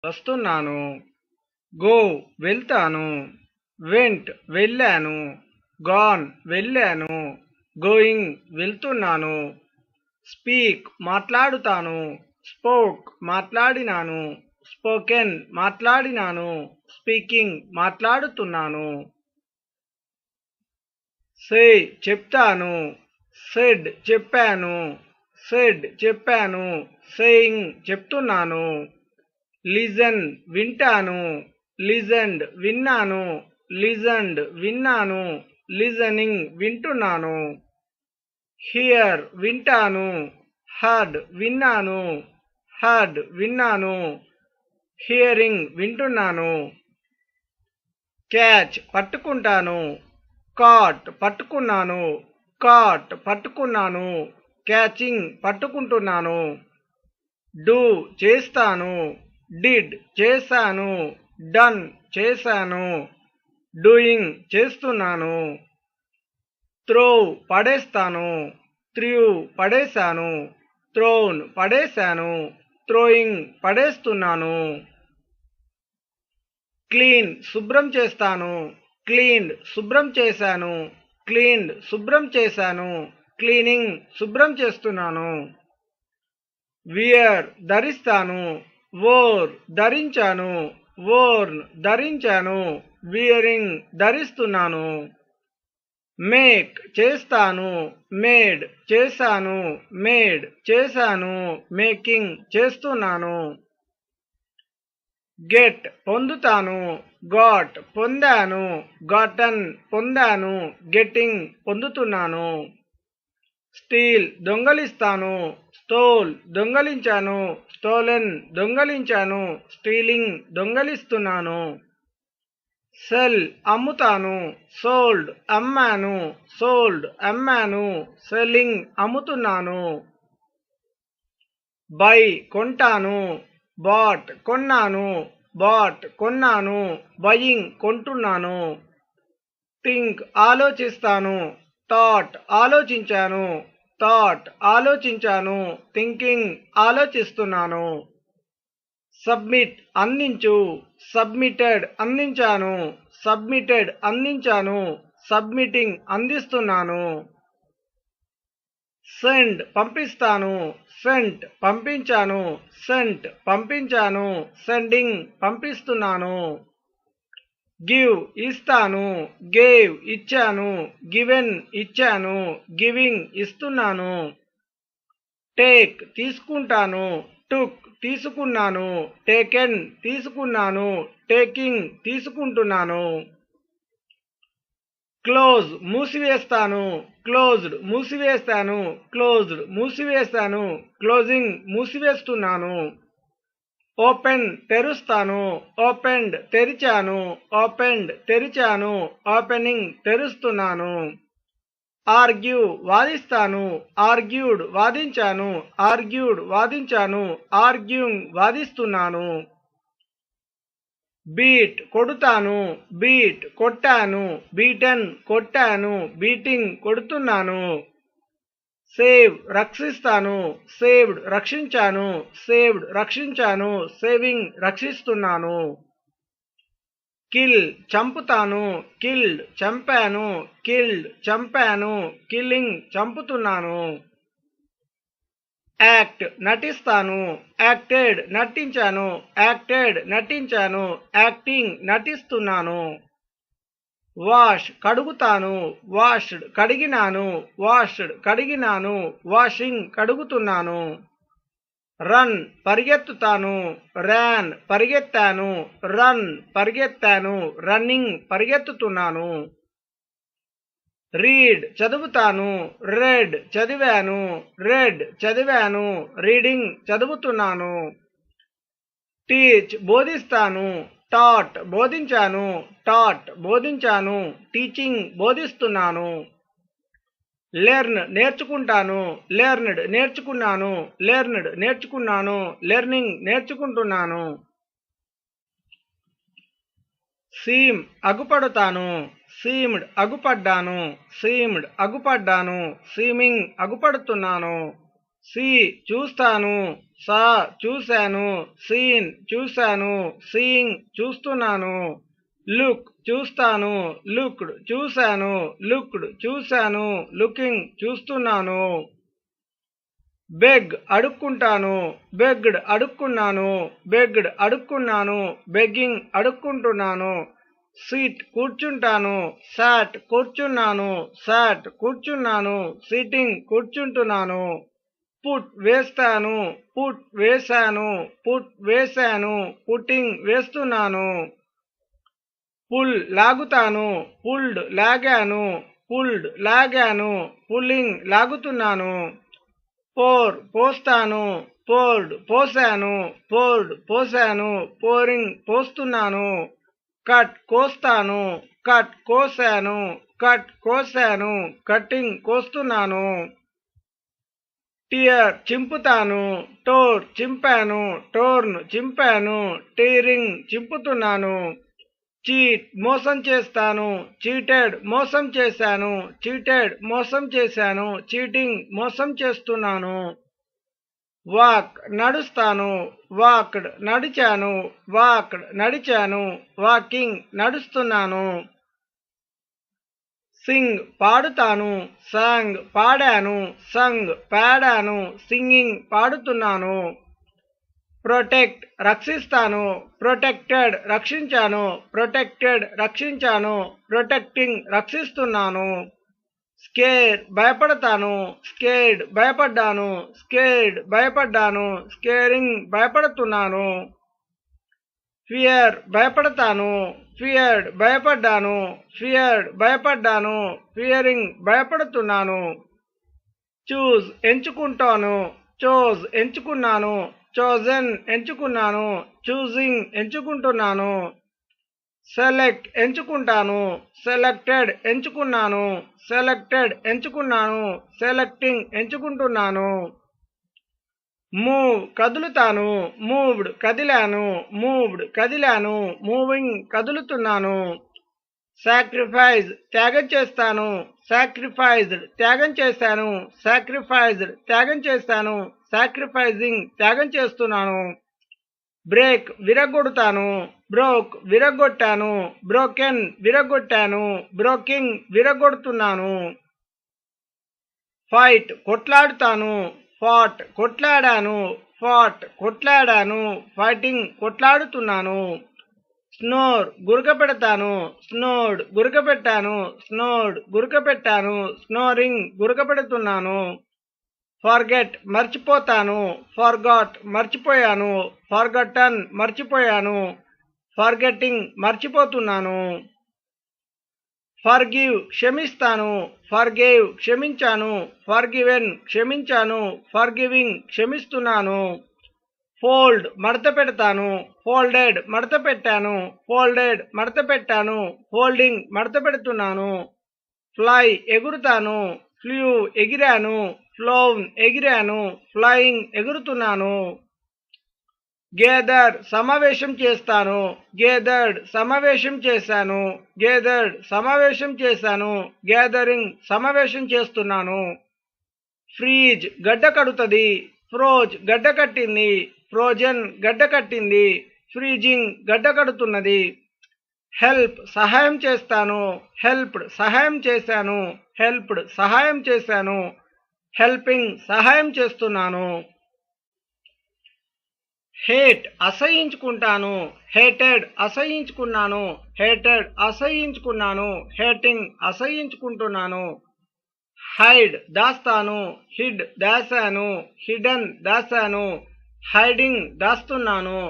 వస్తున్నాను. గో వెళ్తాను. వెంట్ వెళ్ళాను. గాన్ వెళ్ళాను. గోయింగ్ వెళ్తున్నాను. స్పీక్ మాట్లాడుతాను. స్పోక్ మాట్లాడినాను. స్పోకెన్ మాట్లాడినాను. స్పీకింగ్ మాట్లాడుతున్నాను. సే చెప్తాను. సెడ్ చెప్పాను. సెడ్ చెప్పాను. సేయింగ్ చెప్తున్నాను. లిజన్ వింటాను. లిజన్డ్ విన్నాను. లిజన్డ్ విన్నాను. లిజనింగ్ వింటున్నాను. హియర్ వింటాను. హర్డ్ విన్నాను. హర్డ్ విన్నాను. హియరింగ్ వింటున్నాను. క్యాచ్ పట్టుకుంటాను. కాట్ పట్టుకున్నాను. కాట్ పట్టుకున్నాను. క్యాచింగ్ పట్టుకుంటున్నాను. డూ చేస్తాను. డిడ్ చేశాను. డన్ చేశాను. డూయింగ్ చేస్తున్నాను. త్రో పడేస్తాను. త్రూ పడేశాను. త్రోన్ పడేశాను. త్రోయింగ్ పడేస్తున్నాను. క్లీన్ శుభ్రం చేస్తాను. క్లీన్డ్ శుభ్రం చేశాను. క్లీన్డ్ శుభ్రం చేశాను. క్లీనింగ్ శుభ్రం చేస్తున్నాను. వియర్ ధరిస్తాను. వోర్ ధరించాను. వోర్న్ ధరించాను. వియరింగ్ ధరిస్తున్నాను. మేక్ చేస్తాను. మేడ్ చేశాను. మేడ్ చేశాను. మేకింగ్ చేస్తున్నాను. గెట్ పొందుతాను. గాట్ పొందాను. గాటన్ పొందాను. గెట్టింగ్ పొందుతున్నాను. స్టీల్ దొంగలిస్తాను. స్టోల్ దొంగలించాను. స్టోలెన్ దొంగలించాను. స్టీలింగ్ దొంగలిస్తున్నాను. సెల్ అమ్ముతాను. సోల్డ్ అమ్మాను. సోల్డ్ అమ్మాను. సెల్లింగ్ అమ్ముతున్నాను. బై కొంటాను. బాట్ కొన్నాను. బాట్ కొన్నాను. బయింగ్ కొంటున్నాను. థింక్ ఆలోచిస్తాను. థాట్ ఆలోచించాను. థాట్ ఆలోచించాను. థింకింగ్ ఆలోచిస్తున్నాను. సబ్మిట్ అందించు. సబ్మిటెడ్ అందించాను. సబ్మిటెడ్ అందించాను. సబ్మిటింగ్ అందిస్తున్నాను. సెండ్ పంపిస్తాను. సెంట్ పంపించాను. సెంట్ పంపించాను. సెండింగ్ పంపిస్తున్నాను. గివ్ ఇస్తాను. గేవ్ ఇచ్చాను. గివెన్ ఇచ్చాను. గివింగ్ ఇస్తున్నాను. టేక్ తీసుకుంటాను. టుక్ తీసుకున్నాను. టేకెన్ తీసుకున్నాను. టేకింగ్ తీసుకుంటున్నాను. క్లోజ్ మూసివేస్తాను. క్లోజ్డ్ మూసివేస్తాను. క్లోజ్డ్ మూసివేస్తాను. క్లోజింగ్ మూసివేస్తున్నాను. ఓపెన్ తెరుస్తాను. ఓపెన్డ్ తెరిచాను. ఓపెన్డ్ తెరిచాను. ఓపెనింగ్ తెరుస్తున్నాను. ఆర్గ్యూ వాదిస్తాను. ఆర్గ్యూడ్ వాదించాను. ఆర్గ్యూడ్ వాదించాను. ఆర్గ్యూయింగ్ వాదిస్తున్నాను. బీట్ కొడుతాను. బీట్ కొట్టాను. బీటన్ కొట్టాను. బీటింగ్ కొడుతున్నాను. సేవ్ రక్షిస్తాను. సేవ్డ్ రక్షించాను. సేవ్డ్ రక్షించాను. సేవింగ్ రక్షిస్తున్నాను. కిల్ చంపుతాను. కిల్డ్ చంపాను. కిల్డ్ చంపాను. కిల్లింగ్ చంపుతున్నాను. యాక్ట్ నటిస్తాను. యాక్టెడ్ నటించాను. యాక్టెడ్ నటించాను. యాక్టింగ్ నటిస్తున్నాను. వాష్ కడుగుతాను. వాష్డ్ కడిగినాను. వాష్డ్ కడిగినాను. వాషింగ్ కడుగుతున్నాను. రన్ పరిగెత్తుతాను. ర్యాన్ పరిగెత్తాను. రన్ పరిగెత్తాను. రన్నింగ్ పరిగెత్తుతున్నాను. రీడ్ చదువుతాను. రెడ్ చదివాను. రెడ్ చదివాను. రీడింగ్ చదువుతున్నాను. టీచ్ బోధిస్తాను. టాట్ బోధించాను. టాట్ బోధించాను. టీచింగ్ బోధిస్తున్నాను. లెర్న్ నేర్చుకుంటాను. లెర్న్డ్ నేర్చుకున్నాను. లెర్న్డ్ నేర్చుకున్నాను. లెర్నింగ్ నేర్చుకుంటున్నాను. సీమ్ అగుపడతాను. సీమ్డ్ అగుపడ్డాను. సీమ్డ్ అగుపడ్డాను. సీమింగ్ అగుపడుతున్నాను. సీ చూస్తాను, సా చూశాను, సీన్ చూశాను, సీయింగ్ చూస్తున్నాను, లుక్ చూస్తాను, లుక్డ్ చూశాను, లుక్డ్ చూశాను, లుకింగ్ చూస్తున్నాను, బెగ్ అడుక్కుంటాను, బెగ్డ్ అడుక్కున్నాను, బెగ్డ్ అడుక్కున్నాను, బెగ్గింగ్ అడుక్కుంటున్నాను, సీట్ కూర్చుంటాను, సాట్ కూర్చున్నాను, సాట్ కూర్చున్నాను, సీటింగ్ కూర్చుంటున్నాను, పుట్ వేస్తాను, పుట్ వేశాను, పుట్ వేశాను, పుట్టింగ్ వేస్తున్నాను, పుల్ లాగుతాను, పుల్డ్ లాగాను, పుల్డ్ లాగాను, పుల్లింగ్ లాగుతున్నాను, పోర్ పోస్తాను, పోర్డ్ పోసాను, పోర్డ్ పోసాను, పోరింగ్ పోస్తున్నాను, కట్ కోస్తాను, కట్ కోసాను, కట్ కోసాను, కట్టింగ్ కోస్తున్నాను, టియర్ చింపుతాను, టోర్ చింపాను, టోర్న్ చింపాను, టీరింగ్ చింపుతున్నాను, చీట్ మోసం చేస్తాను, చీటెడ్ మోసం చేశాను, చీటెడ్ మోసం చేశాను, చీటింగ్ మోసం చేస్తున్నాను, వాక్ నడుస్తాను, వాక్డ్ నడిచాను, వాక్డ్ నడిచాను, వాకింగ్ నడుస్తున్నాను, సింగ్ పాడుతాను, సాంగ్ పాడాను, సంగ్ పాడాను, సింగింగ్ పాడుతున్నాను, ప్రొటెక్ట్ రక్షిస్తాను, ప్రొటెక్టెడ్ రక్షించాను, ప్రొటెక్టెడ్ రక్షించాను, ప్రొటెక్టింగ్ రక్షిస్తున్నాను, స్కేర్ భయపడతాను, స్కేర్డ్ భయపడ్డాను, స్కేర్డ్ భయపడ్డాను, స్కేరింగ్ భయపడుతున్నాను, ఫియర్ భయపడతాను, ఫియర్డ్ భయపడ్డాను, ఫియర్డ్ భయపడ్డాను, ఫియరింగ్ భయపడుతున్నాను, చూజ్ ఎంచుకుంటాను, చోజ్ ఎంచుకున్నాను, చోజన్ ఎంచుకున్నాను, చూజింగ్ ఎంచుకుంటున్నాను, సెలెక్ట్ ఎంచుకుంటాను, సెలెక్టెడ్ ఎంచుకున్నాను, సెలెక్టెడ్ ఎంచుకున్నాను, సెలెక్టింగ్ ఎంచుకుంటున్నాను, మూవ్ కదులుతాను, మూవ్డ్ కదిలాను, మూవ్డ్ కదిలాను, మూవింగ్ కదులుతున్నాను, సాక్రిఫైజ్ త్యాగం చేస్తాను, సాక్రిఫైజ్డ్ త్యాగం చేశాను, సాక్రిఫైజ్డ్ త్యాగం చేశాను, సాక్రిఫైజింగ్ త్యాగం చేస్తున్నాను, బ్రేక్ విరగొడతాను, బ్రోక్ విరగొట్టాను, బ్రోకెన్ విరగొట్టాను, బ్రోకింగ్ విరగొడుతున్నాను, ఫైట్ కొట్లాడుతాను, ఫాట్ కొట్లాడాను, ఫాట్ కొట్లాడాను, ఫైటింగ్ కొట్లాడుతున్నాను, స్నోర్ గురకపెడతాను, స్నోర్డ్ గురకపెట్టాను, స్నోర్డ్ గురకపెట్టాను, స్నోరింగ్ గురకపెడుతున్నాను, ఫర్గెట్ మర్చిపోతాను, ఫర్గాట్ మర్చిపోయాను, ఫర్గటన్ మర్చిపోయాను, ఫర్గెట్టింగ్ మర్చిపోతున్నాను, ఫర్గివ్ క్షమిస్తాను, ఫర్గేవ్ క్షమించాను, ఫర్గివెన్ క్షమించాను, ఫర్గివింగ్ క్షమిస్తున్నాను, ఫోల్డ్ మడత పెడతాను, ఫోల్డెడ్ మడత పెట్టాను, ఫోల్డెడ్ మడత పెట్టాను, ఫోల్డింగ్ మడత పెడుతున్నాను, ఫ్లై ఎగురుతాను, ఫ్లూ ఎగిరాను, ఫ్లోన్ ఎగిరాను, ఫ్లయింగ్ ఎగురుతున్నాను, గేదర్ సమావేశం చేస్తాను, గేదర్డ్ సమావేశం చేశాను, గేదర్డ్ సమావేశం చేశాను, గ్యాదరింగ్ సమావేశం చేస్తున్నాను, ఫ్రీజ్ గడ్డ కడుతుంది, ఫ్రోజ్ గడ్డ కట్టింది, ఫ్రోజన్ గడ్డ కట్టింది, ఫ్రీజింగ్ గడ్డ కడుతున్నది, హెల్ప్ సహాయం చేస్తాను, హెల్ప్డ్ సహాయం చేశాను, హెల్ప్డ్ సహాయం చేశాను, హెల్పింగ్ సహాయం చేస్తున్నాను, హేట్ అసహించుకుంటాను, హేటెడ్ అసహించుకున్నాను, హేటెడ్ అసహించుకున్నాను, హేటింగ్ అసహించుకుంటున్నాను, హైడ్ దాస్తాను, హిడ్ దాశాను, హిడెన్ దాశాను, హైడింగ్ దాస్తున్నాను,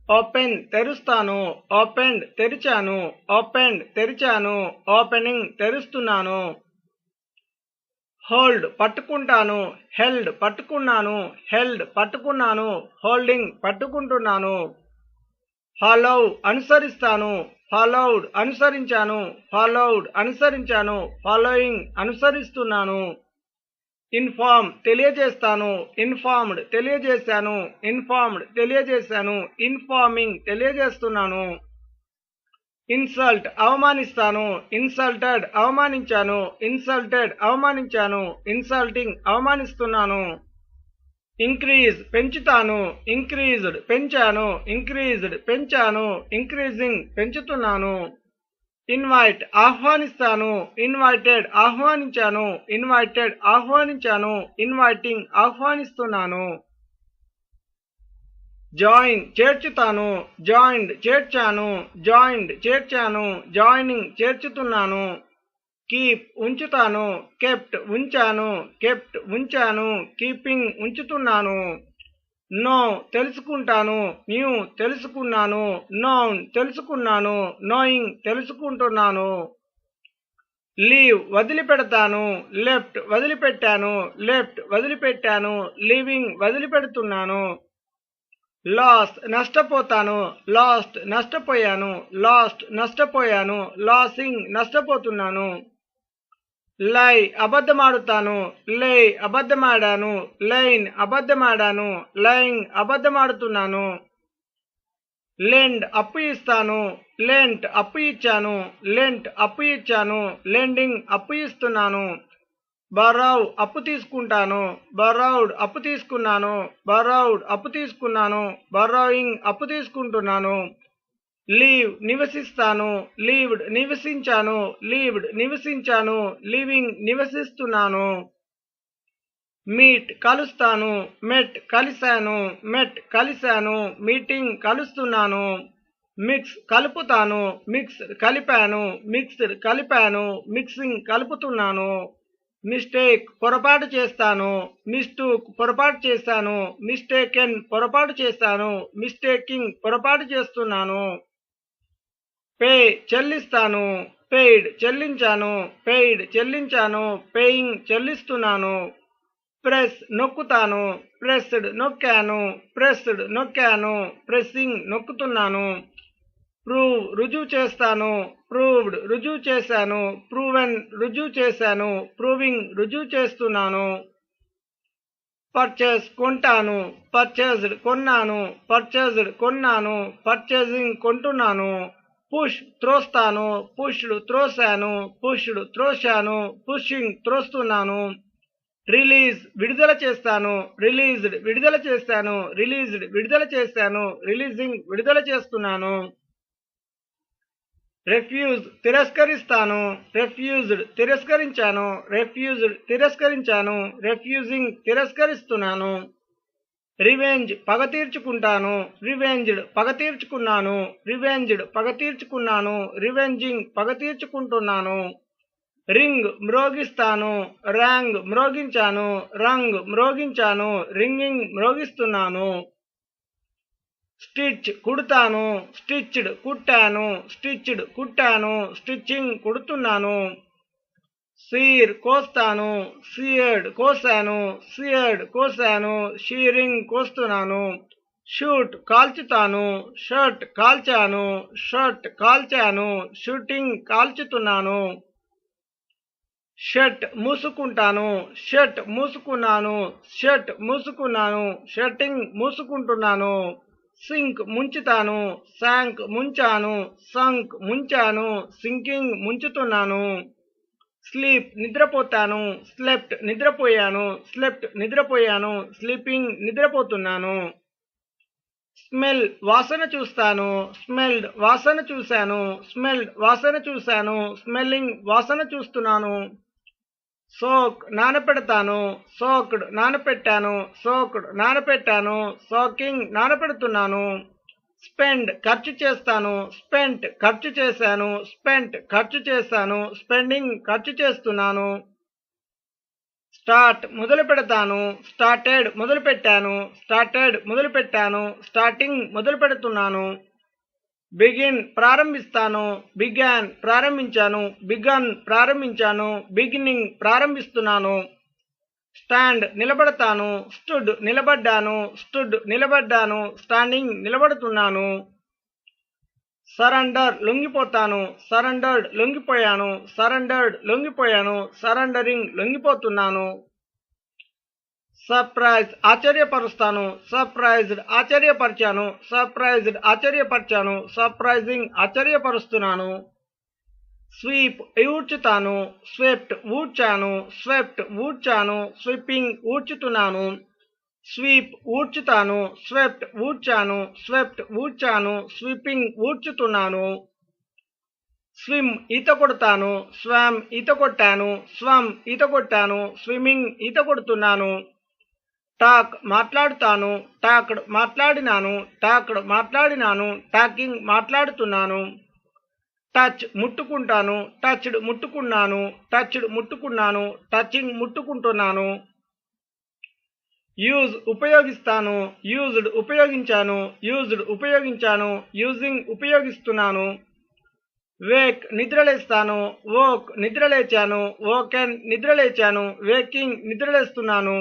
ఓపెన్ తెరుస్తాను, ఓపెన్డ్ తెరిచాను, ఓపెన్డ్ తెరిచాను, ఓపెనింగ్ తెరుస్తున్నాను, హోల్డ్ పట్టుకుంటాను, హెల్డ్ పట్టుకున్నాను, హెల్డ్ పట్టుకున్నాను, హోల్డింగ్ పట్టుకుంటున్నాను, ఫాలో అనుసరిస్తాను, ఫాలోడ్ అనుసరించాను, ఫాలోడ్ అనుసరించాను, ఫాలోయింగ్ అనుసరిస్తున్నాను, ఇన్ఫార్మ్ తెలియజేస్తాను, ఇన్ఫార్మ్డ్ తెలియజేశాను, ఇన్ఫార్మ్డ్ తెలియజేశాను, ఇన్ఫార్మింగ్ తెలియజేస్తున్నాను, ఇన్సల్ట్ అవమానిస్తాను, ఇన్సల్టెడ్ అవమానించాను, ఇన్సల్టెడ్ అవమానించాను, ఇన్సల్టింగ్ అవమానిస్తున్నాను, ఇంక్రీజ్ పెంచుతాను, ఇంక్రీజ్డ్ పెంచాను, ఇంక్రీజ్డ్ పెంచాను, ఇంక్రీజింగ్ పెంచుతున్నాను. ఇన్వైట్ ఆహ్వానిస్తాను, ఇన్వైటెడ్ ఆహ్వానించాను, ఇన్వైటెడ్ ఆహ్వానించాను, ఇన్వైటింగ్ ఆహ్వానిస్తున్నాను. జాయిన్ చేర్చుతాను, జాయిన్డ్ చేర్చాను, జాయిన్డ్ చేర్చాను, జాయినింగ్ చేర్చుతున్నాను. కీప్ ఉంచుతాను, కెప్ట్ ఉంచాను, కెప్ట్ ఉంచాను, కీపింగ్ ఉంచుతున్నాను. నో తెలుసుకుంటాను, న్యూ తెలుసుకున్నాను, నోన్ తెలుసుకున్నాను, నోయింగ్ తెలుసుకుంటున్నాను. లీవ్ వదిలిపెడతాను, లెఫ్ట్ వదిలిపెట్టాను, లెఫ్ట్ వదిలిపెట్టాను, లీవింగ్ వదిలిపెడుతున్నాను. లాస్ నష్టపోతాను, లాస్ట్ నష్టపోయాను, లాస్ట్ నష్టపోయాను, లాసింగ్ నష్టపోతున్నాను. లై అబద్ధమాడుతాను, లై అబద్ధమాడాను, లైన్ అబద్ధమాడాను, లైంగ్ అబద్ధమాడుతున్నాను. లెండ్ అప్పు ఇస్తాను, లెంట్ అప్పు ఇచ్చాను, లెంట్ అప్పు ఇచ్చాను, లెండింగ్ అప్పు ఇస్తున్నాను. బరౌ అప్పు తీసుకుంటాను, బరౌడ్ అప్పు తీసుకున్నాను, బరౌడ్ అప్పు తీసుకున్నాను, బరోయింగ్ అప్పు తీసుకుంటున్నాను. లీవ్ నివసిస్తాను, లీవ్డ్ నివసించాను, లీవ్డ్ నివసించాను, లీవింగ్ నివసిస్తున్నాను. మీట్ కలుస్తాను, మెట్ కలిశాను, మెట్ కలిశాను, మీటింగ్ కలుస్తున్నాను. మిక్స్ కలుపుతాను, మిక్స్డ్ కలిపాను, మిక్స్డ్ కలిపాను, మిక్సింగ్ కలుపుతున్నాను. మిస్టేక్ పొరపాటు చేస్తాను, మిస్టూక్ పొరపాటు చేశాను, మిస్టేకెన్ పొరపాటు చేశాను, మిస్టేకింగ్ పొరపాటు చేస్తున్నాను. పే చెల్లిస్తాను, పెయిడ్ చెల్లించాను, పెయిడ్ చెల్లించాను, పేయింగ్ చెల్లిస్తున్నాను. ప్రెస్ నొక్కుతాను, ప్రెస్డ్ నొక్కాను, ప్రెస్డ్ నొక్కాను, ప్రెస్సింగ్ నొక్కుతున్నాను. ప్రూవ్ రుజువు చేస్తాను, ప్రూవ్డ్ రుజువు చేశాను, ప్రూవెన్ రుజువు చేశాను, ప్రూవింగ్ రుజువు చేస్తున్నాను. పర్చేస్ కొంటాను, పర్చేస్డ్ కొన్నాను, పర్చేస్డ్ కొన్నాను, పర్చేసింగ్ కొంటున్నాను. పుష్ త్రోస్తాను, పుష్డ్ త్రోశాను, పుష్డ్ త్రోశాను, పుషింగ్ త్రోస్తున్నాను. రిలీజ్ విడుదల చేస్తాను, రిలీజ్డ్ విడుదల చేశాను, రిలీజ్డ్ విడుదల చేశాను, రిలీజింగ్ విడుదల చేస్తున్నాను. రెఫ్యూజ్ తిరస్కరిస్తాను, రెఫ్యూజ్డ్ తిరస్కరించాను, రెఫ్యూజ్డ్ తిరస్కరించాను, రెఫ్యూజింగ్ తిరస్కరిస్తున్నాను. రివెంజ్ పగ తీర్చుకుంటాను, రివెంజ్డ్ పగ తీర్చుకున్నాను, రివెంజ్డ్ పగ తీర్చుకున్నాను, రివెంజింగ్ పగ తీర్చుకుంటున్నాను. రింగ్ మ్రోగిస్తాను, ర్యాంగ్ మ్రోగించాను, రంగ్ మ్రోగించాను, రింగింగ్ మ్రోగిస్తున్నాను. స్టిచ్ కుడతాను, స్టిచ్డ్ కుట్టాను, స్టిచ్డ్ కుట్టాను, స్టిచ్చింగ్ కుడుతున్నాను. సీర్ కోస్తాను, సీయర్డ్ కోసాను, సీయర్డ్ కోసాను, షీరింగ్ కోస్తున్నాను. షూట్ కాల్చుతాను, షర్ట్ కాల్చాను, షర్ట్ కాల్చాను, షూటింగ్ కాల్చుతున్నాను. షర్ట్ మూసుకుంటాను, షర్ట్ మూసుకున్నాను, షర్ట్ మూసుకున్నాను, షర్టింగ్ మూసుకుంటున్నాను. సింక్ ముంచుతాను, శాంక్ ముంచాను, సంక్ ముంచాను, సింకింగ్ ముంచుతున్నాను. స్లీప్ నిద్రపోతాను, స్లెప్ట్ నిద్రపోయాను, స్లెప్ట్ నిద్రపోయాను, స్లీపింగ్ నిద్రపోతున్నాను. స్మెల్ వాసన చూస్తాను, స్మెల్డ్ వాసన చూశాను, స్మెల్డ్ వాసన చూశాను, స్మెల్లింగ్ వాసన చూస్తున్నాను. సోక్ నానపెడతాను, సోక్డ్ నానపెట్టాను, సోక్డ్ నానపెట్టాను, సోకింగ్ నానపెడుతున్నాను. స్పెండ్ ఖర్చు చేస్తాను, స్పెంట్ ఖర్చు చేశాను, స్పెంట్ ఖర్చు చేశాను, స్పెండింగ్ ఖర్చు చేస్తున్నాను. స్టార్ట్ మొదలు పెడతాను, స్టార్టెడ్ మొదలు పెట్టాను, స్టార్టెడ్ మొదలు పెట్టాను, స్టార్టింగ్ మొదలు పెడుతున్నాను. బిగిన్ ప్రారంభిస్తాను, బిగాన్ ప్రారంభించాను, బిగన్ ప్రారంభించాను, బిగినింగ్ ప్రారంభిస్తున్నాను. స్టాండ్ నిలబడతాను, స్టుడ్ నిలబడ్డాను, స్టుడ్ నిలబడ్డాను, స్టాండింగ్ నిలబడుతున్నాను. సరెండర్ లొంగిపోతాను, సరెండర్డ్ లొంగిపోయాను, సరెండర్డ్ లొంగిపోయాను, సరెండరింగ్ లొంగిపోతున్నాను. సర్ప్రైజ్ ఆశ్చర్యపరుస్తాను, సర్ప్రైజ్డ్ ఆశ్చర్యపరిచాను, సర్ప్రైజ్డ్ ఆశ్చర్యపరిచాను, సర్ప్రైజింగ్ ఆశ్చర్యపరుస్తున్నాను. స్వీప్ ఊడ్చుతాను, స్వెప్ట్ ఊడ్చాను, స్వెప్ట్ ఊడ్చాను, స్వీపింగ్ ఊడ్చుతున్నాను. స్వీప్ ఊడ్చుతాను, స్వెప్ట్ ఊడ్చాను, స్వెప్ట్ ఊడ్చాను, స్వీపింగ్ ఊడ్చుతున్నాను. స్విమ్ ఈత కొడతాను, స్వామ్ ఈత కొట్టాను, స్వమ్ ఈత కొట్టాను, స్విమ్మింగ్ ఈత కొడుతున్నాను. టాక్ మాట్లాడుతాను, టాక్డ్ మాట్లాడినాను, టాక్డ్ మాట్లాడినాను, టాకింగ్ మాట్లాడుతున్నాను. టచ్ ముట్టుకుంటాను, టచ్డ్ ముట్టుకున్నాను, టచ్డ్ ముట్టుకున్నాను, టచింగ్ ముట్టుకుంటున్నాను. యూజ్ ఉపయోగిస్తాను, యూజ్డ్ ఉపయోగించాను, యూజ్డ్ ఉపయోగించాను, యూజింగ్ ఉపయోగిస్తున్నాను. వేక్ నిద్రలేస్తాను, వోక్ నిద్రలేచాను, వోకెన్ నిద్రలేచాను, వేకింగ్ నిద్రలేస్తున్నాను.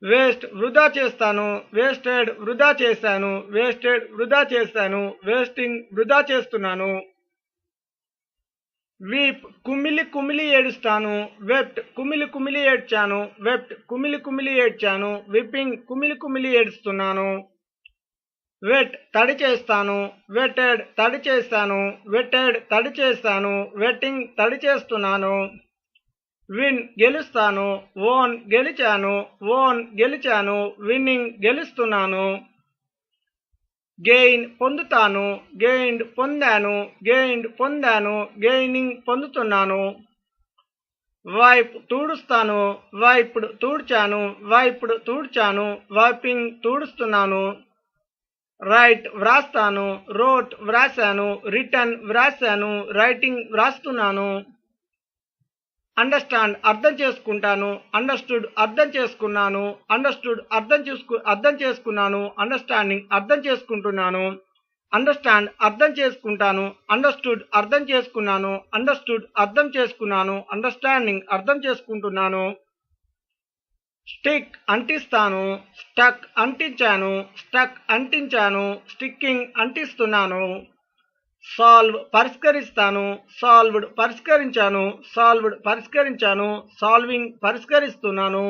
వేస్ట్ వృధా చేస్తాను, వేస్టెడ్ వృధా చేశాను, వేస్టెడ్ వృధా చేశాను, వేస్టింగ్ వృధా చేస్తున్నాను. వీప్ కుమిలి కుమిలి ఏడుస్తాను, వెప్ట్ కుమిలి కుమిలి ఏడ్చాను, వెప్ట్ కుమిలి కుమిలి ఏడ్చాను, విప్పింగ్ కుమిలి కుమిలి ఏడుస్తున్నాను. వెట్ తడి చేస్తాను, వెటెడ్ తడి చేశాను, వెటెడ్ తడి చేశాను, వెట్టింగ్ తడి చేస్తున్నాను. విన్ గెలుస్తాను, ఓన్ గెలిచాను, ఓన్ గెలిచాను, విన్నింగ్ గెలుస్తున్నాను. గెయిన్ పొందుతాను, గెయిన్డ్ పొందాను, గెయిన్డ్ పొందాను, గెయినింగ్ పొందుతున్నాను. వైప్ తుడుస్తాను, వైప్డ్ తుడ్చాను, వైప్డ్ తుడ్చాను, వైపింగ్ తుడుస్తున్నాను. రైట్ వ్రాస్తాను, రోట్ వ్రాసాను, రిటర్న్ వ్రాసాను, రైటింగ్ వ్రాస్తున్నాను. అండర్స్టాండ్ అర్థం చేసుకుంటాను, అండర్స్టూడ్ అర్థం చేసుకున్నాను, అండర్స్టూడ్ అర్థం చేసుకున్నాను, అండర్స్టాండింగ్ అర్థం చేసుకుంటున్నాను. అండర్స్టాండ్ అర్థం చేసుకుంటాను, అండర్స్టూడ్ అర్థం చేసుకున్నాను, అండర్స్టూడ్ అర్థం చేసుకున్నాను, అండర్స్టాండింగ్ అర్థం చేసుకుంటున్నాను. స్టిక్ అంటిస్తాను, స్టక్ అంటించాను, స్టక్ అంటించాను, స్టిక్కింగ్ అంటిస్తున్నాను. సాల్వ్ పరిష్కరిస్తాను, సాల్వ్డ్ పరిష్కరించాను, సాల్వ్డ్ పరిష్కరించాను, సాల్వింగ్ పరిష్కరిస్తున్నాను.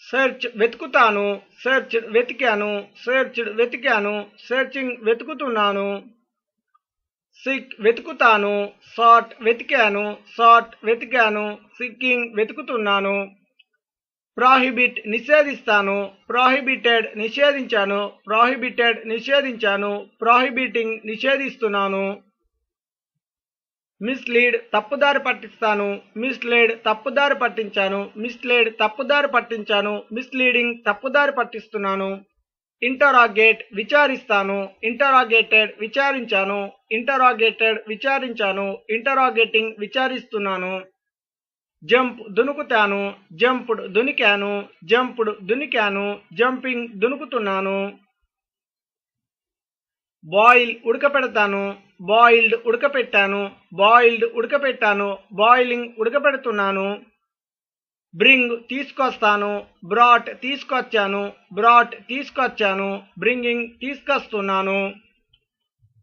సెర్చ్ వెతుకుతాను, సెర్చ్డ్ వెతికాను, సెర్చ్డ్ వెతికాను, సెర్చింగ్ వెతుకుతున్నాను. సిక్ వెతుకుతాను, సాట్ వెతికాను, సాట్ వెతికాను, సిక్కింగ్ వెతుకుతున్నాను. ప్రాహిబిట్ నిషేధిస్తాను, ప్రాహిబిటెడ్ నిషేధించాను, ప్రాహిబిటెడ్ నిషేధించాను, ప్రాహిబిటింగ్ నిషేధిస్తున్నాను. మిస్లీడ్ తప్పుదారి పట్టిస్తాను, మిస్లీడ్ తప్పుదారి పట్టించాను, మిస్లీడ్ తప్పుదారి పట్టించాను, మిస్లీడింగ్ తప్పుదారి పట్టిస్తున్నాను. ఇంటరాగేట్ విచారిస్తాను, ఇంటరాగేటెడ్ విచారించాను, ఇంటరాగేటెడ్ విచారించాను, ఇంటరాగేటింగ్ విచారిస్తున్నాను. జంప్ దునుకుతాను, జంప్డ్ దునికాను, జంప్డ్ దునికాను, జంపింగ్ దునుకుతున్నాను. బాయిల్ ఉడకపెడతాను, బాయిల్డ్ ఉడకపెట్టాను, బాయిల్డ్ ఉడకపెట్టాను, బాయిలింగ్ ఉడకపెడుతున్నాను. బ్రింగ్ తీసుకొస్తాను, బ్రాట్ తీసుకొచ్చాను, బ్రాట్ తీసుకొచ్చాను, బ్రింగింగ్ తీసుకొస్తున్నాను.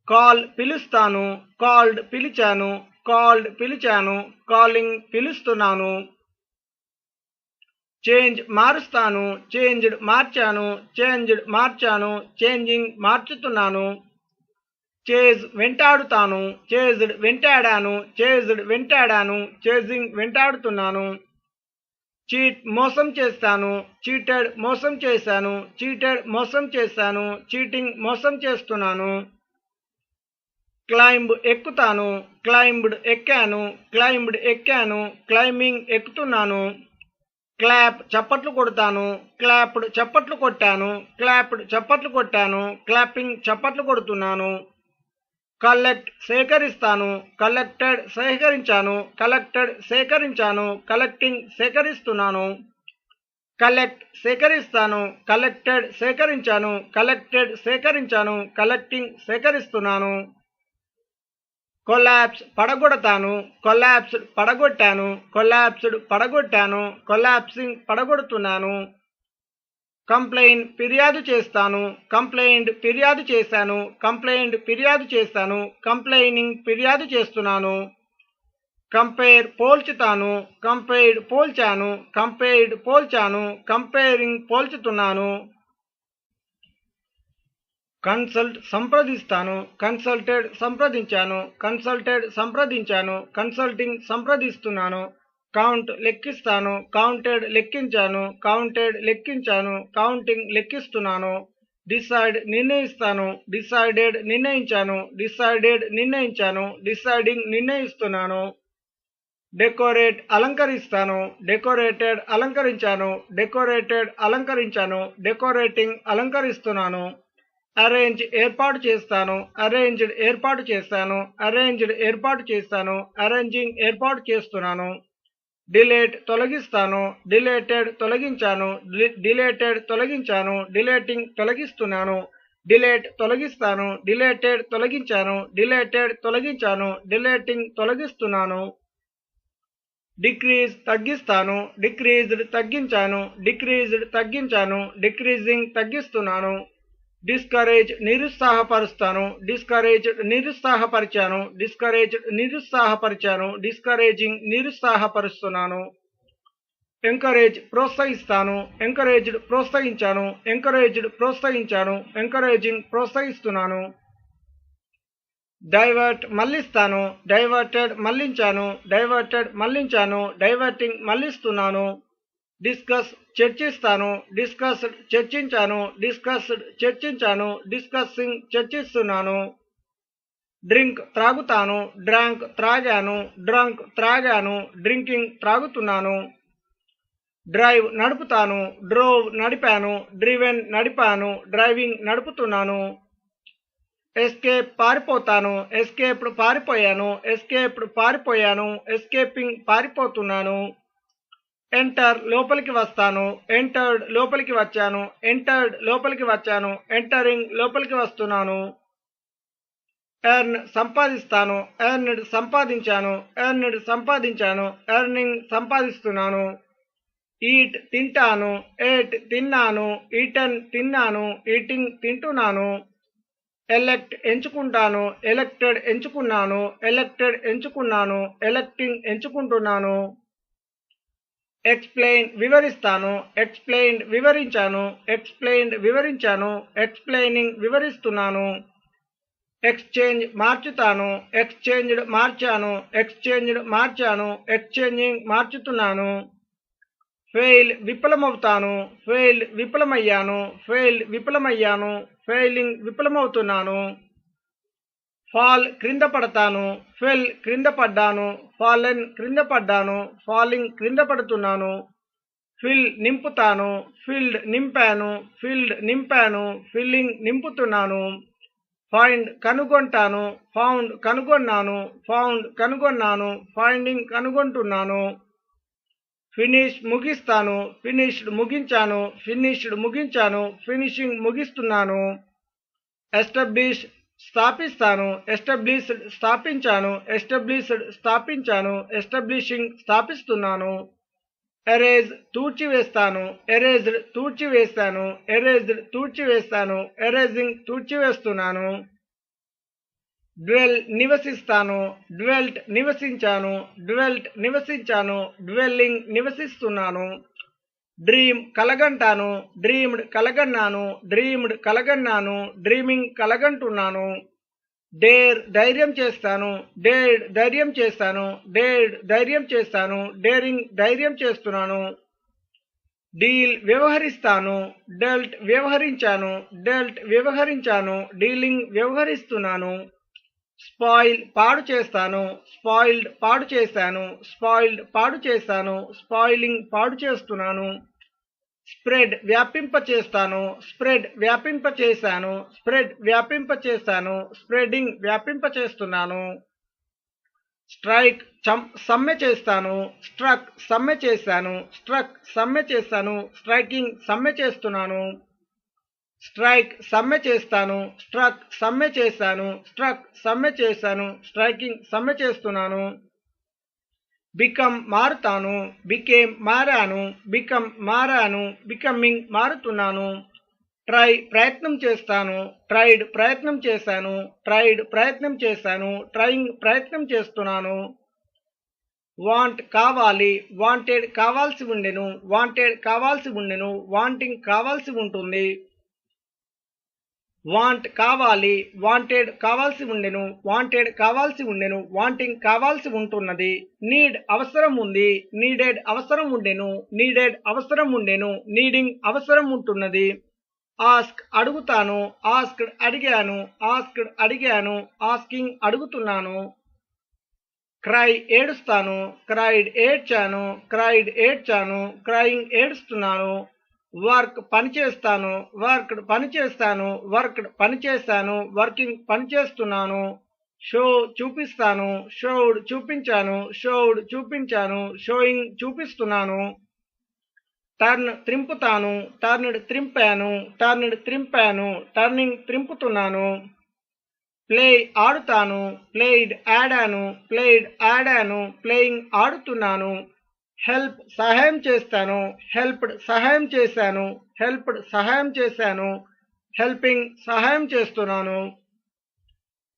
కాల్ పిలుస్తాను, కాల్డ్ పిలిచాను, కాల్డ్ పిలిచాను, కాలింగ్ పిలుస్తున్నాను. చేంజ్ మారుస్తాను, చేంజ్డ్ మార్చాను, చేంజ్డ్ మార్చాను, చేంజింగ్ మార్చుతున్నాను. చేజ్ వెంటాడుతాను, చేజ్డ్ వెంటాడాను, చేజ్డ్ వెంటాడాను, చేజింగ్ వెంటాడుతున్నాను. చీట్ మోసం చేస్తాను, చీటెడ్ మోసం చేశాను, చీటెడ్ మోసం చేశాను, చీటింగ్ మోసం చేస్తున్నాను. క్లైంబ్ ఎక్కుతాను, క్లైంబ్డ్ ఎక్కాను, క్లైంబ్డ్ ఎక్కాను, క్లైంబింగ్ ఎక్కుతున్నాను. క్లాప్ చప్పట్లు కొడతాను, క్లాప్డ్ చప్పట్లు కొట్టాను, క్లాప్డ్ చప్పట్లు కొట్టాను, క్లాపింగ్ చప్పట్లు కొడుతున్నాను. కలెక్ట్ సేకరిస్తాను, కలెక్టెడ్ సేకరించాను, కలెక్టెడ్ సేకరించాను, కలెక్టింగ్ సేకరిస్తున్నాను. కలెక్ట్ సేకరిస్తాను, కలెక్టెడ్ సేకరించాను, కలెక్టెడ్ సేకరించాను, కలెక్టింగ్ సేకరిస్తున్నాను. కొలాప్స్ పడగొడతాను, కొలాప్స్డ్ పడగొట్టాను, కొలాప్స్డ్ పడగొట్టాను, కొలాప్సింగ్ పడగొడుతున్నాను. కంప్లైంట్ ఫిర్యాదు చేస్తాను, కంప్లైంట్ ఫిర్యాదు చేశాను, కంప్లైంట్ ఫిర్యాదు చేశాను, కంప్లైనింగ్ ఫిర్యాదు చేస్తున్నాను. కంపేర్ పోల్చుతాను, కంపేర్డ్ పోల్చాను, కంపేర్డ్ పోల్చాను, కంపేరింగ్ పోల్చుతున్నాను. కన్సల్ట్ సంప్రదిస్తాను, కన్సల్టెడ్ సంప్రదించాను, కన్సల్టెడ్ సంప్రదించాను, కన్సల్టింగ్ సంప్రదిస్తున్నాను, కౌంట్ లెక్కిస్తాను, కౌంటెడ్ లెక్కించాను, కౌంటెడ్ లెక్కించాను, కౌంటింగ్ లెక్కిస్తున్నాను. డిసైడ్ నిర్ణయిస్తాను, డిసైడెడ్ నిర్ణయించాను, డిసైడెడ్ నిర్ణయించాను, డిసైడింగ్ నిర్ణయిస్తున్నాను. డెకోరేట్ అలంకరిస్తాను, డెకోరేటెడ్ అలంకరించాను, డెకోరేటెడ్ అలంకరించాను, డెకోరేటింగ్ అలంకరిస్తున్నాను. అరేంజ్ ఏర్పాటు చేస్తాను, అరేంజ్డ్ ఏర్పాటు చేస్తాను, అరేంజ్డ్ ఏర్పాటు చేస్తాను, అరేంజింగ్ ఏర్పాటు చేస్తున్నాను. డిలేట్ తొలగిస్తాను, డిలేటెడ్ తొలగించాను, డిలేటెడ్ తొలగించాను, డిలేటింగ్ తొలగిస్తున్నాను. డిలేట్ తొలగిస్తాను, డిలేటెడ్ తొలగించాను, డిలేటెడ్ తొలగించాను, డిలేటింగ్ తొలగిస్తున్నాను. డిక్రీజ్ తగ్గిస్తాను, డిక్రీజ్డ్ తగ్గించాను, డిక్రీజ్డ్ తగ్గించాను, డిక్రీజింగ్ తగ్గిస్తున్నాను. డిస్కరేజ్ నిరుత్సాహపరుస్తాను, డిస్కరేజ్డ్ నిరుత్సాహపరిచాను, డిస్కరేజ్డ్ నిరుత్సాహపరిచాను, డిస్కరేజింగ్ నిరుత్సాహపరుస్తున్నాను. ఎంకరేజ్ ప్రోత్సహిస్తాను, ఎంకరేజ్డ్ ప్రోత్సహించాను, ఎంకరేజ్డ్ ప్రోత్సహించాను, ఎంకరేజింగ్ ప్రోత్సహిస్తున్నాను. డైవర్ట్ మళ్ళిస్తాను, డైవర్టెడ్ మళ్ళించాను, డైవర్టెడ్ మళ్ళించాను, డైవర్టింగ్ మళ్ళిస్తున్నాను. డిస్కస్ చర్చిస్తాను, డిస్కస్డ్ చర్చించాను, డిస్కస్డ్ చర్చించాను, డిస్కస్సింగ్ చర్చిస్తున్నాను. డ్రింక్ త్రాగుతాను, డ్రాంక్ త్రాగాను, డ్రంక్ త్రాగాను, డ్రింకింగ్ త్రాగుతున్నాను. డ్రైవ్ నడుపుతాను, డ్రోవ్ నడిపాను, డ్రివెన్ నడిపాను, డ్రైవింగ్ నడుపుతున్నాను. ఎస్కేప్ పారిపోతాను, ఎస్కేప్డ్ పారిపోయాను, ఎస్కేప్డ్ పారిపోయాను, ఎస్కేపింగ్ పారిపోతున్నాను. ఎంటర్ లోపలికి వస్తాను, ఎంటర్డ్ లోపలికి వచ్చాను, ఎంటర్డ్ లోపలికి వచ్చాను, ఎంటరింగ్ లోపలికి వస్తున్నాను. ఎర్న్ సంపాదిస్తాను, ఎర్న్డ్ సంపాదించాను, ఎర్న్డ్ సంపాదించాను, ఎర్నింగ్ సంపాదిస్తున్నాను. ఈట్ తింటాను, ఏట్ తిన్నాను, ఈటన్ తిన్నాను, ఈటింగ్ తింటున్నాను. ఎలెక్ట్ ఎంచుకుంటాను, ఎలెక్టెడ్ ఎంచుకున్నాను, ఎలెక్టెడ్ ఎంచుకున్నాను, ఎలెక్టింగ్ ఎంచుకుంటున్నాను. ఎక్స్ప్లెయిన్ వివరిస్తాను, ఎక్స్ప్లెయిన్డ్ వివరించాను, ఎక్స్ప్లెయిన్డ్ వివరించాను, ఎక్స్ప్లెయినింగ్ వివరిస్తున్నాను. ఎక్స్చేంజ్ మార్చుతాను, ఎక్స్చేంజ్డ్ మార్చాను, ఎక్స్చేంజ్డ్ మార్చాను, ఎక్స్చేంజింగ్ మార్చుతున్నాను. ఫెయిల్ విఫలమవుతాను, ఫెయిల్డ్ విఫలమయ్యాను, ఫెయిల్డ్ విఫలమయ్యాను, ఫెయిలింగ్ విఫలమవుతున్నాను. ఫాల్ క్రింద పడతాను, ఫెల్ క్రింద పడ్డాను, ఫాలెన్ క్రింద పడ్డాను, ఫాలింగ్ క్రింద పడుతున్నాను. ఫిల్ నింపుతాను, ఫిల్డ్ నింపాను, ఫిల్డ్ నింపాను, ఫిల్లింగ్ నింపుతున్నాను. ఫైండ్ కనుగొంటాను, ఫౌండ్ కనుగొన్నాను, ఫౌండ్ కనుగొన్నాను, ఫైండింగ్ కనుగొంటున్నాను. ఫినిష్ ముగిస్తాను, ఫినిష్డ్ ముగించాను, ఫినిష్డ్ ముగించాను, ఫినిషింగ్ ముగిస్తున్నాను. ఎస్టాబ్లిష్ స్థాపిస్తాను, ఎస్టాబ్లిష్డ్ స్థాపించాను, ఎస్టాబ్లిష్డ్ స్థాపించాను, ఎస్టాబ్లిషింగ్ స్థాపిస్తున్నాను. ఎరేజ్ తూర్చివేస్తాను, ఎరేజ్డ్ తూర్చివేస్తాను, ఎరేజ్డ్ తూర్చివేస్తాను, ఎరేజింగ్ తూర్చివేస్తున్నాను. డ్వెల్ నివసిస్తాను, డ్వెల్ట్ నివసించాను, డ్వెల్ట్ నివసించాను, డ్వెల్లింగ్ నివసిస్తున్నాను. డ్రీమ్ కలగంటాను, డ్రీమ్డ్ కలగన్నాను, డ్రీమ్డ్ కలగన్నాను, డ్రీమింగ్ కలగంటున్నాను. డేర్ ధైర్యం చేస్తాను, డేర్డ్ ధైర్యం చేస్తాను, డేర్డ్ ధైర్యం చేస్తాను, డేరింగ్ ధైర్యం చేస్తున్నాను. డీల్ వ్యవహరిస్తాను, డెల్ట్ వ్యవహరించాను, డెల్ట్ వ్యవహరించాను, డీలింగ్ వ్యవహరిస్తున్నాను. స్పాయిల్ పాడు చేస్తాను, స్పాయిల్డ్ పాడు చేశాను, స్పాయిల్డ్ పాడు చేశాను, స్పాయిలింగ్ పాడు చేస్తున్నాను. స్ప్రెడ్ వ్యాపింప చేస్తాను, స్ప్రెడ్ వ్యాపింప చేశాను, స్ప్రెడ్ వ్యాపింప చేశాను, స్ప్రెడింగ్ వ్యాపింప చేస్తున్నాను. స్ట్రైక్ సమ్మె చేస్తాను, స్ట్రక్ సమ్మె చేశాను, స్ట్రక్ సమ్మె చేశాను, స్ట్రైకింగ్ సమ్మె చేస్తున్నాను. స్ట్రైక్ సమ్మె చేస్తాను, స్ట్రక్ సమ్మె చేశాను, స్ట్రక్ సమ్మె చేశాను, స్ట్రైకింగ్ సమ్మె చేస్తున్నాను. బికమ్ మారుతాను, బికేమ్ మారాను, బికమ్ మారాను, బికమింగ్ మారుతున్నాను. ట్రై ప్రయత్నం చేస్తాను, ట్రైడ్ ప్రయత్నం చేశాను, ట్రైడ్ ప్రయత్నం చేశాను, ట్రైయింగ్ ప్రయత్నం చేస్తున్నాను. వాంట్ కావాలి, వాంటెడ్ కావాల్సి ఉండెను, వాంటెడ్ కావాల్సి ఉండెను, వాంటింగ్ కావాల్సి ఉంటుంది. వాంట్ కావాలి, వాంటెడ్ కావాల్సి ఉండెను, వాంటెడ్ కావాల్సి ఉండెను, వాంటింగ్ కావాల్సి ఉంటున్నది. నీడ్ అవసరం ఉంది, నీడెడ్ అవసరం ఉండెను, నీడెడ్ అవసరం ఉండెను, నీడింగ్ అవసరం ఉంటున్నది. ఆస్క్ అడుగుతాను, ఆస్క్డ్ అడిగాను, ఆస్క్డ్ అడిగాను, ఆస్కింగ్ అడుగుతున్నాను. క్రై ఏడుస్తాను, క్రైడ్ ఏడ్చాను, క్రైడ్ ఏడ్చాను, క్రయింగ్ ఏడుస్తున్నాను. వర్క్ పనిచేస్తాను, వర్క్డ్ పనిచేస్తాను, వర్క్డ్ పనిచేస్తాను, వర్కింగ్ పనిచేస్తున్నాను. షో చూపిస్తాను, షోడ్ చూపించాను, షోడ్ చూపించాను, షోయింగ్ చూపిస్తున్నాను. టర్న్ త్రింపుతాను, టర్న్డ్ త్రింపాను, టర్న్డ్ త్రింపాను, టర్నింగ్ త్రింపుతున్నాను. ప్లే ఆడుతాను, ప్లేయిడ్ ఆడాను, ప్లేయిడ్ ఆడాను, ప్లేయింగ్ ఆడుతున్నాను. హెల్ప్ సహాయం చేస్తాను, హెల్ప్డ్ సహాయం చేశాను, హెల్ప్డ్ సహాయం చేశాను, హెల్పింగ్ సహాయం చేస్తున్నాను.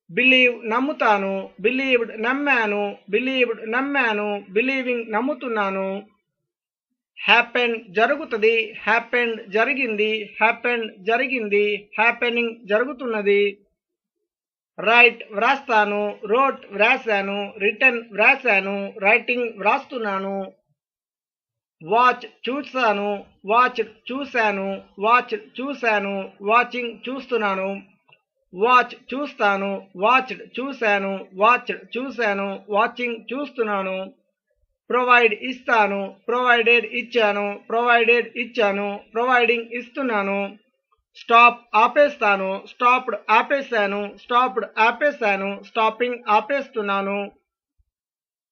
బిలీవ్ నమ్ముతాను, బిలీవ్డ్ నమ్మాను, బిలీవ్డ్ నమ్మాను, బిలీవింగ్ నమ్ముతున్నాను. హ్యాపెన్ జరుగుతుంది, హ్యాపెండ్ జరిగింది, హ్యాపెండ్ జరిగింది, హ్యాపెనింగ్ జరుగుతున్నది. రైట్ వ్రాస్తాను, రోట్ వ్రాసాను, రిటర్న్ వ్రాసాను, రైటింగ్ వ్రాస్తున్నాను. వాచ్ చూసాను, వాచ్డ్ చూశాను, వాచ్డ్ చూశాను, వాచింగ్ చూస్తున్నాను. వాచ్ చూస్తాను, వాచ్డ్ చూశాను, వాచ్డ్ చూశాను, వాచింగ్ చూస్తున్నాను. ప్రొవైడ్ ఇస్తాను, ప్రొవైడెడ్ ఇచ్చాను, ప్రొవైడెడ్ ఇచ్చాను, ప్రొవైడింగ్ ఇస్తున్నాను. స్టాప్ ఆపేస్తాను, స్టాప్డ్ ఆపేశాను, స్టాప్డ్ ఆపేశాను, స్టాపింగ్ ఆపేస్తున్నాను.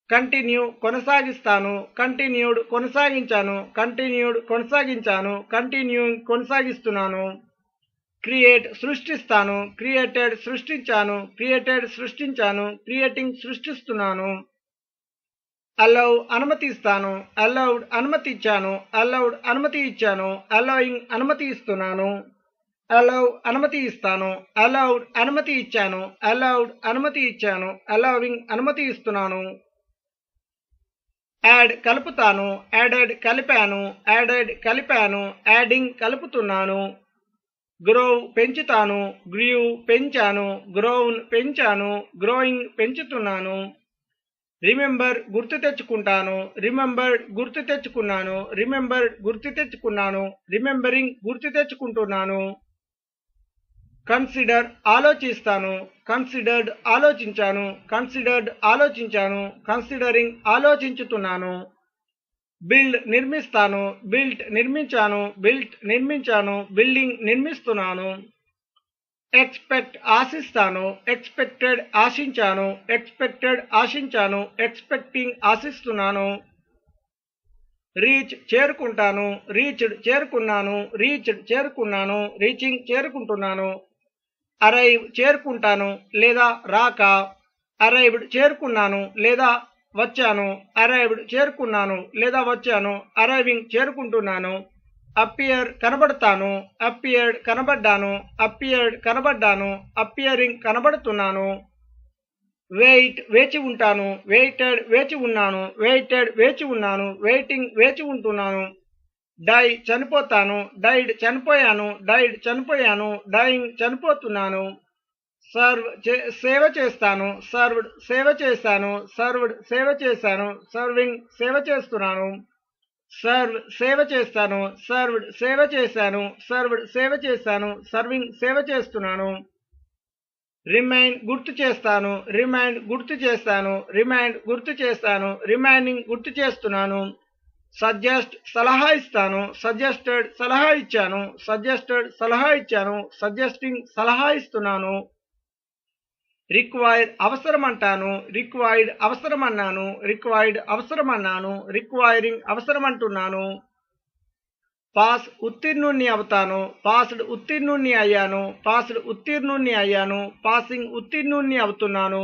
కంటిన్యూ కొనసాగిస్తాను, కంటిన్యూడ్ కొనసాగించాను, కంటిన్యూడ్ కొనసాగించాను, కంటిన్యూయింగ్ కొనసాగిస్తున్నాను. క్రియేట్ సృష్టిస్తాను, క్రియేటెడ్ సృష్టించాను, క్రియేటెడ్ సృష్టించాను, క్రియేటింగ్ సృష్టిస్తున్నాను. అలౌ అనుమతిస్తాను, అలౌడ్ అనుమతి ఇచ్చాను, అలౌడ్ అనుమతి ఇచ్చాను, అలౌయింగ్ అనుమతి ఇస్తున్నాను. అలౌ అనుమతి ఇస్తాను, అలౌడ్ అనుమతి ఇచ్చాను, అలౌడ్ అనుమతి ఇచ్చాను, అలౌవింగ్ అనుమతి ఇస్తున్నాను. యాడ్ కలుపుతాను, యాడెడ్ కలిపాను, యాడెడ్ కలిపాను, యాడింగ్ కలుపుతున్నాను. గ్రోవ్ పెంచుతాను, గ్రీవ్ పెంచాను, గ్రోవ్న్ పెంచాను, గ్రోయింగ్ పెంచుతున్నాను. రిమెంబర్ గుర్తు తెచ్చుకుంటాను, రిమెంబర్డ్ గుర్తు తెచ్చుకున్నాను, రిమెంబర్డ్ గుర్తు తెచ్చుకున్నాను, రిమెంబరింగ్ గుర్తు తెచ్చుకుంటున్నాను. కన్సిడర్ ఆలోచిస్తాను, కన్సిడర్డ్ ఆలోచించాను, కన్సిడర్డ్ ఆలోచించాను, కన్సిడరింగ్ ఆలోచించుతున్నాను. బిల్డ్ నిర్మిస్తాను, బిల్ట్ నిర్మించాను, బిల్ట్ నిర్మించాను, బిల్డింగ్ నిర్మిస్తున్నాను. ఎక్స్పెక్ట్ ఆశిస్తాను, ఎక్స్పెక్టెడ్ ఆశించాను, ఎక్స్పెక్టెడ్ ఆశించాను, ఎక్స్పెక్టింగ్ ఆశిస్తున్నాను. రీచ్ చేరుకుంటాను, రీచ్డ్ చేరుకున్నాను, రీచ్డ్ చేరుకున్నాను, రీచింగ్ చేరుకుంటున్నాను. అరైవ్ చేరుకుంటాను లేదా రాక, అరైవ్డ్ చేరుకున్నాను లేదా వచ్చాను, అరైవ్డ్ చేరుకున్నాను లేదా వచ్చాను, అరైవింగ్ చేరుకుంటున్నాను. అపియర్ కనబడతాను, అపియర్డ్ కనబడ్డాను, అపియర్డ్ కనబడ్డాను, అపియరింగ్ కనబడుతున్నాను. వెయిట్ వేచి ఉంటాను, వెయిటెడ్ వేచి ఉన్నాను, వెయిటెడ్ వేచి ఉన్నాను, వెయిటింగ్ వేచి ఉంటున్నాను. డై చనిపోతాను, డైడ్ చనిపోయాను, డైడ్ చనిపోయాను, డైయింగ్ చనిపోతున్నాను. సర్వ్ సేవ చేస్తాను, సర్వ్డ్ సేవ చేశాను, సర్వ్డ్ సేవ చేశాను, సర్వింగ్ సేవ చేస్తున్నాను. సర్వ్ సేవ చేస్తాను, సర్వ్డ్ సేవ చేశాను, సర్వ్డ్ సేవ చేశాను, సర్వింగ్ సేవ చేస్తున్నాను. రిమైండ్ గుర్తు చేస్తాను, రిమైండ్ గుర్తు చేస్తాను, రిమైండ్ గుర్తు చేస్తాను, రిమైండింగ్ గుర్తు చేస్తున్నాను. సజెస్ట్ సలహా ఇస్తాను, సజెస్టెడ్ సలహా ఇచ్చాను, సజెస్టెడ్ సలహా ఇచ్చాను, సజెస్టింగ్ సలహా ఇస్తున్నాను. రిక్వైర్ అవసరమంటాను, రిక్వైర్డ్ అవసరమన్నాను, రిక్వైర్డ్ అవసరమన్నాను, రిక్వైరింగ్ అవసరమంటున్నాను. పాస్ ఉత్తీర్ణుణ్ణి అవుతాను, పాస్డ్ ఉత్తీర్ణుణ్ణి అయ్యాను, పాస్డ్ ఉత్తీర్ణుణ్ణి అయ్యాను, పాసింగ్ ఉత్తీర్ణుణ్ణి అవుతున్నాను.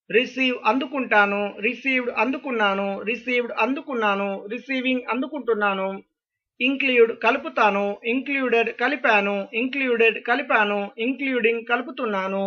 రిసీవ్ అందుకుంటాను, రిసీవ్డ్ అందుకున్నాను, రిసీవ్డ్ అందుకున్నాను, రిసీవింగ్ అందుకుంటున్నాను. ఇంక్లూడ్ కలుపుతాను, ఇంక్లూడెడ్ కలిపాను, ఇంక్లూడెడ్ కలిపాను, ఇంక్లూడింగ్ కలుపుతున్నాను.